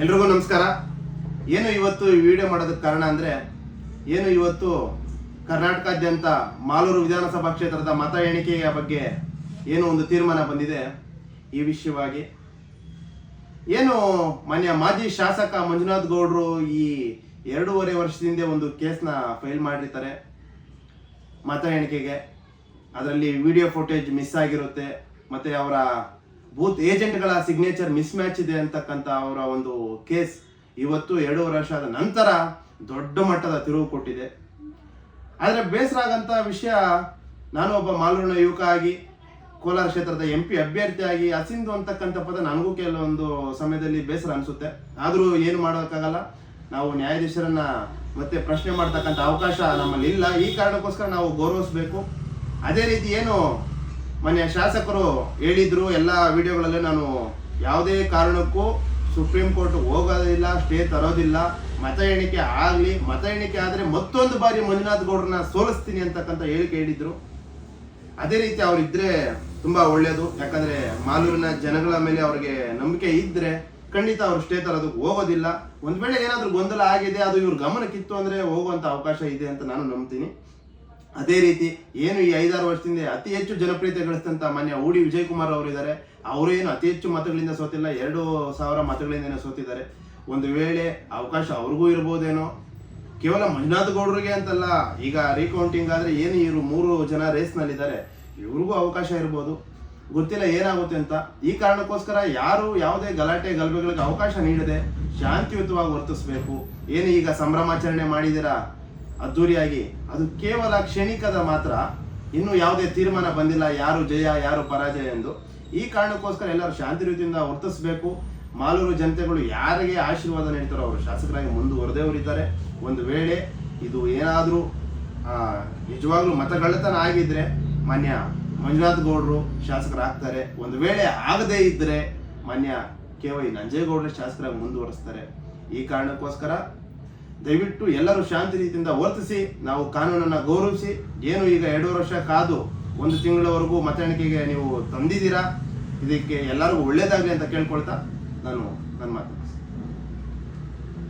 ಎಲ್ರಿಗೂ ನಮಸ್ಕಾರ. ಏನು ಇವತ್ತು ಈ ವಿಡಿಯೋ ಮಾಡೋದಕ್ಕೆ ಕಾರಣ ಅಂದರೆ ಇವತ್ತು ಕರ್ನಾಟಕಾದ್ಯಂತ ಮಾಲೂರು ವಿಧಾನಸಭಾ ಕ್ಷೇತ್ರದ ಮತ ಎಣಿಕೆಯ ಬಗ್ಗೆ ಒಂದು ತೀರ್ಮಾನ ಬಂದಿದೆ. ಈ ವಿಷಯವಾಗಿ ಮಾನ್ಯ ಮಾಜಿ ಶಾಸಕ ಮಂಜುನಾಥ್ ಗೌಡರು ಈ 2.5 ವರ್ಷದಿಂದ ಒಂದು ಕೇಸ್ನ ಫೈಲ್ ಮಾಡಿರ್ತಾರೆ ಮತ ಎಣಿಕೆಗೆ. ಅದರಲ್ಲಿ ವಿಡಿಯೋ ಫುಟೇಜ್ ಮಿಸ್ ಆಗಿರುತ್ತೆ, ಮತ್ತು ಅವರ ಬೂತ್ ಏಜೆಂಟ್ಗಳ ಸಿಗ್ನೇಚರ್ ಮಿಸ್ ಮ್ಯಾಚ್ ಇದೆ ಅಂತಕ್ಕಂಥ ಅವರ ಒಂದು ಕೇಸ್ ಇವತ್ತು 2.5 ವರ್ಷದ ನಂತರ ದೊಡ್ಡ ಮಟ್ಟದ ತಿರುವು ಕೊಟ್ಟಿದೆ. ಆದರೆ ಬೇಸರ ಆಗಂತ ವಿಷಯ, ನಾನು ಒಬ್ಬ ಮಾಲೂರಿನ ಯುವಕ ಆಗಿ ಕೋಲಾರ ಕ್ಷೇತ್ರದ MP ಅಭ್ಯರ್ಥಿಯಾಗಿ ಅಸಿಂಧು ಅಂತಕ್ಕಂಥ ಪದ ನನಗೂ ಕೆಲವೊಂದು ಸಮಯದಲ್ಲಿ ಬೇಸರ ಅನಿಸುತ್ತೆ. ಆದರೂ ಏನು ಮಾಡೋಕ್ಕಾಗಲ್ಲ, ನಾವು ನ್ಯಾಯಾಧೀಶರನ್ನ ಮತ್ತೆ ಪ್ರಶ್ನೆ ಮಾಡ್ತಕ್ಕಂಥ ಅವಕಾಶ ನಮ್ಮಲ್ಲಿ ಇಲ್ಲ. ಈ ಕಾರಣಕ್ಕೋಸ್ಕರ ನಾವು ಗೌರವಿಸಬೇಕು. ಅದೇ ರೀತಿ ಮಾನ್ಯ ಶಾಸಕರು ಹೇಳಿದ್ರು ಎಲ್ಲ ವಿಡಿಯೋಗಳಲ್ಲೇ, ನಾನು ಯಾವುದೇ ಕಾರಣಕ್ಕೂ ಸುಪ್ರೀಂ ಕೋರ್ಟ್ ಹೋಗೋದಿಲ್ಲ, ಸ್ಟೇ ತರೋದಿಲ್ಲ, ಮತ ಎಣಿಕೆ ಆಗಲಿ, ಮತ ಎಣಿಕೆ ಆದರೆ ಮತ್ತೊಂದು ಬಾರಿ ಮಂಜುನಾಥ್ ಗೌಡ್ರನ್ನ ಸೋಲಿಸ್ತೀನಿ ಅಂತಕ್ಕಂಥ ಹೇಳಿಕೆ ಹೇಳಿದ್ರು. ಅದೇ ರೀತಿ ಅವರಿದ್ರೆ ತುಂಬಾ ಒಳ್ಳೆಯದು. ಯಾಕಂದ್ರೆ ಮಾಲೂರಿನ ಜನಗಳ ಮೇಲೆ ಅವ್ರಿಗೆ ನಂಬಿಕೆ ಇದ್ರೆ ಖಂಡಿತ ಅವ್ರು ಸ್ಟೇ ತರೋದಕ್ಕೆ ಹೋಗೋದಿಲ್ಲ. ಒಂದ್ ವೇಳೆ ಏನಾದ್ರೂ ಗೊಂದಲ ಆಗಿದೆ, ಅದು ಇವ್ರ ಗಮನಕ್ಕಿತ್ತು ಅಂದ್ರೆ ಹೋಗುವಂತ ಅವಕಾಶ ಇದೆ ಅಂತ ನಾನು ನಂಬ್ತೀನಿ. ಅದೇ ರೀತಿ ಈ 5-6 ವರ್ಷದಿಂದ ಅತಿ ಹೆಚ್ಚು ಜನಪ್ರಿಯತೆ ಗಳಿಸಿದಂತ ಮಾನ್ಯ ಊಡಿ ವಿಜಯ್ ಕುಮಾರ್ ಅವರು ಇದ್ದಾರೆ. ಅವರು ಅತಿ ಹೆಚ್ಚು ಮತಗಳಿಂದ ಸೋತಿಲ್ಲ, 2,000 ಮತಗಳಿಂದ ಸೋತಿದ್ದಾರೆ. ಒಂದು ವೇಳೆ ಅವಕಾಶ ಅವ್ರಿಗೂ ಇರ್ಬೋದೇನೋ. ಕೇವಲ ಮಂಜುನಾಥ್ ಗೌಡ್ರಿಗೆ ಅಂತಲ್ಲ, ಈಗ ರೀಕೌಂಟಿಂಗ್ ಆದ್ರೆ ಇವರು 3 ಜನ ರೇಸ್ನಲ್ಲಿದ್ದಾರೆ, ಇವ್ರಿಗೂ ಅವಕಾಶ ಇರ್ಬೋದು. ಗೊತ್ತಿಲ್ಲ ಏನಾಗುತ್ತೆ ಅಂತ. ಈ ಕಾರಣಕ್ಕೋಸ್ಕರ ಯಾರು ಯಾವುದೇ ಗಲಾಟೆ ಗಲಭೆಗಳಿಗೆ ಅವಕಾಶ ನೀಡದೆ ಶಾಂತಿಯುತವಾಗಿ ವರ್ತಿಸಬೇಕು. ಈಗ ಸಂಭ್ರಮಾಚರಣೆ ಮಾಡಿದಿರಾ ಅದ್ದೂರಿಯಾಗಿ, ಅದು ಕೇವಲ ಕ್ಷಣಿಕದ ಮಾತ್ರ. ಇನ್ನೂ ಯಾವುದೇ ತೀರ್ಮಾನ ಬಂದಿಲ್ಲ, ಯಾರು ಜಯ ಯಾರು ಪರಾಜಯ ಎಂದು. ಈ ಕಾರಣಕ್ಕೋಸ್ಕರ ಎಲ್ಲರೂ ಶಾಂತಿ ರೀತಿಯಿಂದ ವರ್ತಿಸಬೇಕು. ಮಾಲೂರು ಜನತೆಗಳು ಯಾರಿಗೆ ಆಶೀರ್ವಾದ ನೀಡ್ತಾರೋ ಅವರು ಶಾಸಕರಾಗಿ ಮುಂದುವರೆದೇವರಿದ್ದಾರೆ. ಒಂದು ವೇಳೆ ಇದು ಏನಾದರೂ ನಿಜವಾಗ್ಲೂ ಮತಗಳ್ಳತನ ಆಗಿದ್ರೆ ಮಾನ್ಯ ಮಂಜುನಾಥ್ ಗೌಡರು ಶಾಸಕರಾಗ್ತಾರೆ. ಒಂದು ವೇಳೆ ಆಗದೇ ಇದ್ರೆ ಮಾನ್ಯ KY ನಂಜೇಗೌಡರು ಶಾಸಕರಾಗಿ ಮುಂದುವರಿಸ್ತಾರೆ. ಈ ಕಾರಣಕ್ಕೋಸ್ಕರ ದಯವಿಟ್ಟು ಎಲ್ಲರೂ ಶಾಂತಿ ರೀತಿಯಿಂದ ವರ್ತಿಸಿ, ನಾವು ಕಾನೂನನ್ನು ಗೌರವಿಸಿ. ಈಗ 2 ವರ್ಷ ಕಾದು 1 ತಿಂಗಳವರೆಗೂ ಮತ ಎಣಿಕೆಗೆ ನೀವು ತಂದಿದ್ದೀರಾ, ಇದಕ್ಕೆ ಎಲ್ಲರಿಗೂ ಒಳ್ಳೇದಾಗಲಿ ಅಂತ ಕೇಳ್ಕೊಳ್ತಾ ನಾನು ನನ್ನ ಮಾತು